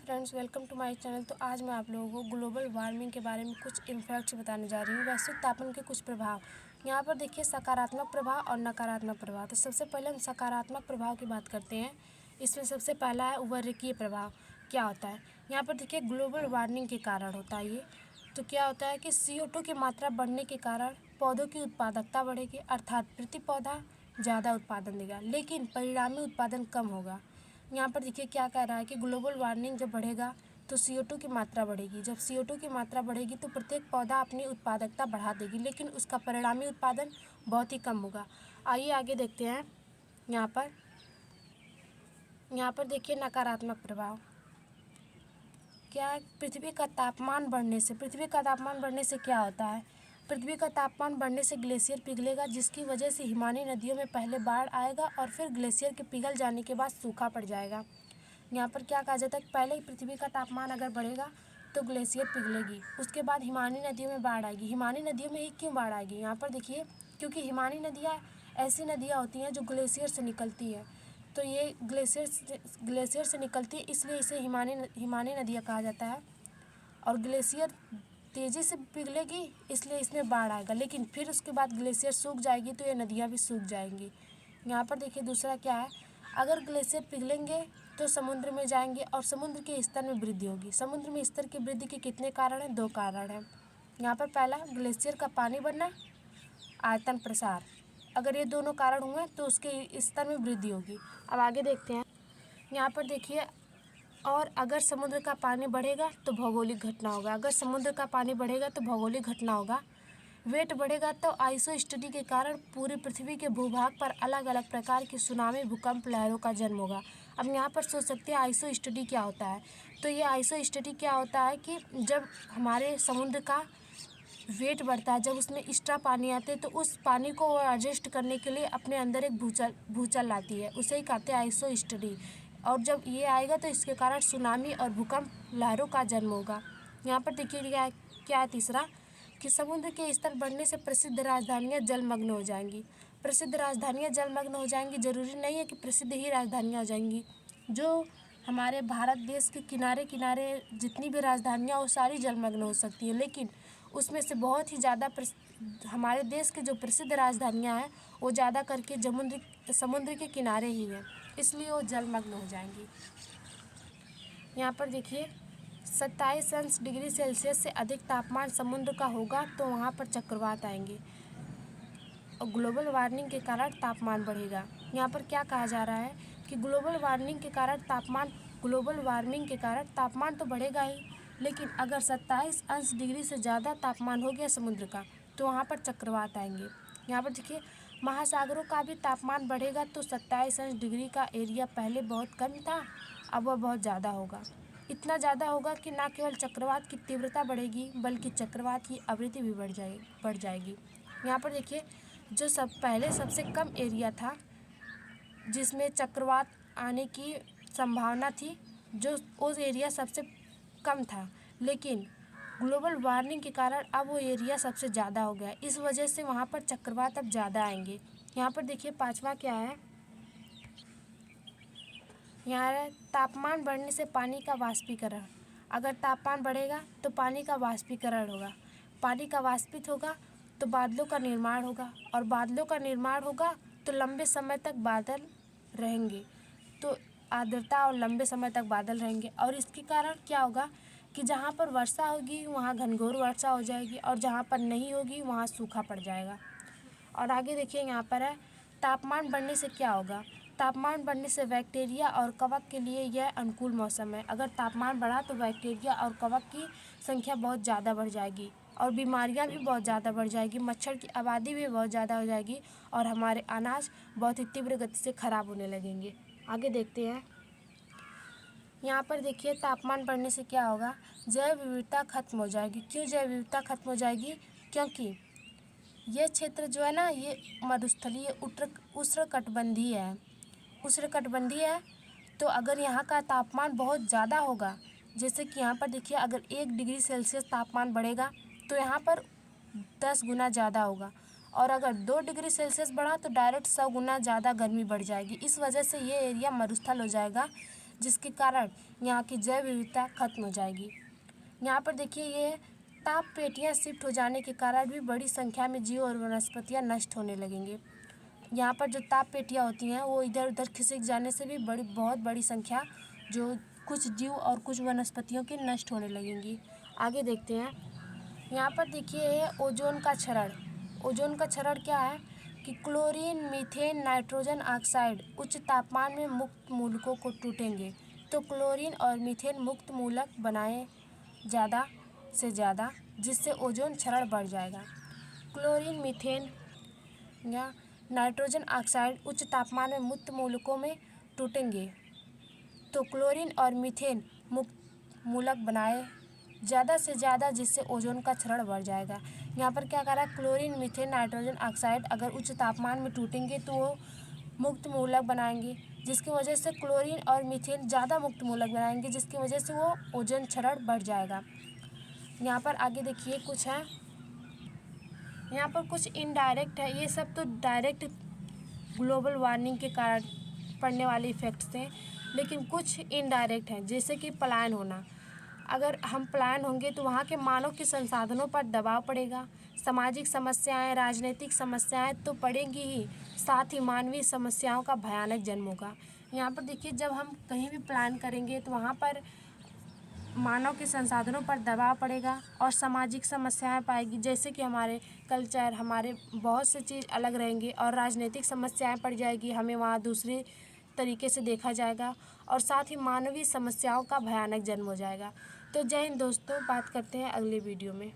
Friends, welcome to my channel. तो आज मैं आप लोगों को ग्लोबल वार्मिंग के बारे में कुछ इम्पैक्ट्स बताने जा रही हूँ। वैश्विक तापमान के कुछ प्रभाव। यहाँ पर देखिए सकारात्मक प्रभाव और नकारात्मक प्रभाव। तो सबसे पहले हम सकारात्मक प्रभाव की बात करते हैं। इसमें सबसे पहला है उर्वरकीय प्रभाव। क्या होता है यहाँ पर देखिए, ग्लोबल वार्मिंग के कारण होता है ये। तो क्या होता है कि CO2 की मात्रा बढ़ने के कारण पौधों की उत्पादकता बढ़ेगी, अर्थात प्रति पौधा ज़्यादा उत्पादन देगा, लेकिन परिणामी उत्पादन कम होगा। यहाँ पर देखिए क्या कह रहा है कि ग्लोबल वार्मिंग जब बढ़ेगा तो CO2 की मात्रा बढ़ेगी। जब CO2 की मात्रा बढ़ेगी तो प्रत्येक पौधा अपनी उत्पादकता बढ़ा देगी, लेकिन उसका परिणामी उत्पादन बहुत ही कम होगा। आइए आगे देखते हैं। यहाँ पर देखिए नकारात्मक प्रभाव क्या है। पृथ्वी का तापमान बढ़ने से क्या होता है। पृथ्वी का तापमान बढ़ने से ग्लेशियर पिघलेगा, जिसकी वजह से हिमालयी नदियों में पहले बाढ़ आएगा और फिर ग्लेशियर के पिघल जाने के बाद सूखा पड़ जाएगा। यहाँ पर क्या कहा जाता है कि पहले ही पृथ्वी का तापमान अगर बढ़ेगा तो ग्लेशियर पिघलेगी, उसके बाद हिमालयी नदियों में बाढ़ आएगी। हिमालयी नदियों में ही क्यों बाढ़ आएगी यहाँ पर देखिए, क्योंकि हिमालयी नदियाँ ऐसी नदियाँ होती हैं जो ग्लेशियर से निकलती हैं। तो ये ग्लेशियर से निकलती है, इसलिए इसे हिमालयी नदियाँ कहा जाता है। और ग्लेशियर तेज़ी से पिघलेगी, इसलिए इसमें बाढ़ आएगा, लेकिन फिर उसके बाद ग्लेशियर सूख जाएगी तो ये नदियाँ भी सूख जाएंगी। यहाँ पर देखिए दूसरा क्या है, अगर ग्लेशियर पिघलेंगे तो समुद्र में जाएंगे और समुद्र के स्तर में वृद्धि होगी। समुद्र में स्तर की वृद्धि के कितने कारण हैं? 2 कारण हैं। यहाँ पर पहला ग्लेशियर का पानी बढ़ना, आयतन प्रसार। अगर ये दोनों कारण हुए तो उसके स्तर में वृद्धि होगी। अब आगे देखते हैं। यहाँ पर देखिए, और अगर समुद्र का पानी बढ़ेगा तो भौगोलिक घटना होगा। अगर समुद्र का पानी बढ़ेगा तो भौगोलिक घटना होगा। वेट बढ़ेगा तो आइसो स्टडी के कारण पूरी पृथ्वी के भूभाग पर अलग अलग प्रकार की सुनामी, भूकंप, लहरों का जन्म होगा। अब यहाँ पर सोच सकते हैं आइसो स्टडी क्या होता है। तो ये आइसो स्टडी क्या होता है कि जब हमारे समुद्र का वेट बढ़ता है, जब उसमें एक्स्ट्रा पानी आते हैं तो उस पानी को वो एडजस्ट करने के लिए अपने अंदर एक भूचल लाती है, उसे ही कहते हैं आइसो स्टडी। और जब ये आएगा तो इसके कारण सुनामी और भूकंप, लहरों का जन्म होगा। यहाँ पर देखिए क्या है तीसरा, कि समुद्र के स्तर बढ़ने से प्रसिद्ध राजधानियाँ जलमग्न हो जाएंगी। प्रसिद्ध राजधानियाँ जलमग्न हो जाएंगी, ज़रूरी नहीं है कि प्रसिद्ध ही राजधानियाँ हो जाएंगी। जो हमारे भारत देश के किनारे किनारे जितनी भी राजधानियाँ वो सारी जलमग्न हो सकती है, लेकिन उसमें से बहुत ही ज़्यादा हमारे देश के जो प्रसिद्ध राजधानियाँ हैं वो ज़्यादा करके समुद्र के किनारे ही हैं, इसलिए वो जलमग्न हो जाएंगी। यहाँ पर देखिए 27 डिग्री सेल्सियस से अधिक तापमान समुद्र का होगा तो वहाँ पर चक्रवात आएंगे और ग्लोबल वार्मिंग के कारण तापमान बढ़ेगा। यहाँ पर क्या कहा जा रहा है कि ग्लोबल वार्मिंग के कारण तापमान तो बढ़ेगा ही, लेकिन अगर 27 डिग्री से ज़्यादा तापमान हो गया समुद्र का तो वहाँ पर चक्रवात आएंगे। यहाँ पर देखिए महासागरों का भी तापमान बढ़ेगा तो 27 डिग्री का एरिया पहले बहुत कम था, अब वह बहुत ज़्यादा होगा। इतना ज़्यादा होगा कि न केवल चक्रवात की तीव्रता बढ़ेगी बल्कि चक्रवात की आवृत्ति भी बढ़ जाएगी। यहाँ पर देखिए जो पहले सबसे कम एरिया था जिसमें चक्रवात आने की संभावना थी, जो उस एरिया सबसे कम था, लेकिन ग्लोबल वार्मिंग के कारण अब वो एरिया सबसे ज़्यादा हो गया। इस वजह से वहाँ पर चक्रवात अब ज़्यादा आएंगे। यहाँ पर देखिए पाँचवा क्या है, यहाँ तापमान बढ़ने से पानी का वाष्पीकरण। अगर तापमान बढ़ेगा तो पानी का वाष्पीकरण होगा, पानी का वाष्पित होगा तो बादलों का निर्माण होगा, और बादलों का निर्माण होगा तो लंबे समय तक बादल रहेंगे, तो आर्द्रता और लंबे समय तक बादल रहेंगे। और इसके कारण क्या होगा कि जहाँ पर वर्षा होगी वहाँ घनघोर वर्षा हो जाएगी, और जहाँ पर नहीं होगी वहाँ सूखा पड़ जाएगा। और आगे देखिए यहाँ पर है तापमान बढ़ने से क्या होगा। तापमान बढ़ने से बैक्टीरिया और कवक के लिए यह अनुकूल मौसम है। अगर तापमान बढ़ा तो बैक्टीरिया और कवक की संख्या बहुत ज़्यादा बढ़ जाएगी और बीमारियां भी बहुत ज़्यादा बढ़ जाएगी, मच्छर की आबादी भी बहुत ज़्यादा हो जाएगी और हमारे अनाज बहुत ही तीव्र गति से ख़राब होने लगेंगे। आगे देखते हैं। यहाँ पर देखिए तापमान बढ़ने से क्या होगा, जैव विविधता खत्म हो जाएगी। क्यों जैव विविधता खत्म हो जाएगी? क्योंकि ये क्षेत्र जो है ना, ये मरुस्थलीय उष्णकटिबंधीय है। तो अगर यहाँ का तापमान बहुत ज़्यादा होगा, जैसे कि यहाँ पर देखिए अगर 1 डिग्री सेल्सियस तापमान बढ़ेगा तो यहाँ पर 10 गुना ज़्यादा होगा, और अगर 2 डिग्री सेल्सियस बढ़ा तो डायरेक्ट 100 गुना ज़्यादा गर्मी बढ़ जाएगी। इस वजह से ये एरिया मरुस्थल हो जाएगा, जिसके कारण यहाँ की जैव विविधता खत्म हो जाएगी। यहाँ पर देखिए ये ताप पेटियाँ शिफ्ट हो जाने के कारण भी बड़ी संख्या में जीव और वनस्पतियाँ नष्ट होने लगेंगी। यहाँ पर जो ताप पेटियाँ होती हैं वो इधर उधर खिसक जाने से भी बहुत बड़ी संख्या जो कुछ जीव और कुछ वनस्पतियों की नष्ट होने लगेंगी। आगे देखते हैं। यहाँ पर देखिए ओजोन का क्षरण। ओजोन का क्षरण क्या है कि क्लोरीन, मीथेन, नाइट्रोजन ऑक्साइड उच्च तापमान में मुक्त मूलकों को टूटेंगे तो क्लोरीन और मीथेन मुक्त मूलक बनाए ज़्यादा से ज़्यादा, जिससे ओजोन क्षरण बढ़ जाएगा। क्लोरीन, मीथेन या नाइट्रोजन ऑक्साइड उच्च तापमान में मुक्त मूलकों में टूटेंगे तो क्लोरीन और मीथेन मुक्त मूलक बनाए ज़्यादा से ज़्यादा, जिससे ओजोन का क्षरण बढ़ जाएगा। यहाँ पर क्या कह रहा है, क्लोरीन, मीथेन, नाइट्रोजन ऑक्साइड अगर उच्च तापमान में टूटेंगे तो वो मुक्त मूलक बनाएंगे, जिसकी वजह से क्लोरीन और मीथेन ज़्यादा मुक्त मूलक बनाएंगे, जिसकी वजह से वो ओजोन क्षरण बढ़ जाएगा। यहाँ पर आगे देखिए कुछ है, यहाँ पर कुछ इनडायरेक्ट है। ये सब तो डायरेक्ट ग्लोबल वार्मिंग के कारण पड़ने वाले इफ़ेक्ट्स हैं, लेकिन कुछ इनडायरेक्ट हैं, जैसे कि पलायन होना। अगर हम पलायन होंगे तो वहाँ के मानव के संसाधनों पर दबाव पड़ेगा। सामाजिक समस्याएं, राजनीतिक समस्याएं तो पड़ेंगी ही, साथ ही मानवीय समस्याओं का भयानक जन्म होगा। यहाँ पर देखिए जब हम कहीं भी पलायन करेंगे तो वहाँ पर मानव के संसाधनों पर दबाव पड़ेगा और सामाजिक समस्याएं पाएगी, जैसे कि हमारे कल्चर, हमारे बहुत से चीज़ अलग रहेंगे और राजनीतिक समस्याएं पड़ जाएगी, हमें वहाँ दूसरे तरीके से देखा जाएगा और साथ ही मानवीय समस्याओं का भयानक जन्म हो जाएगा। तो जय हिंद दोस्तों, बात करते हैं अगले वीडियो में।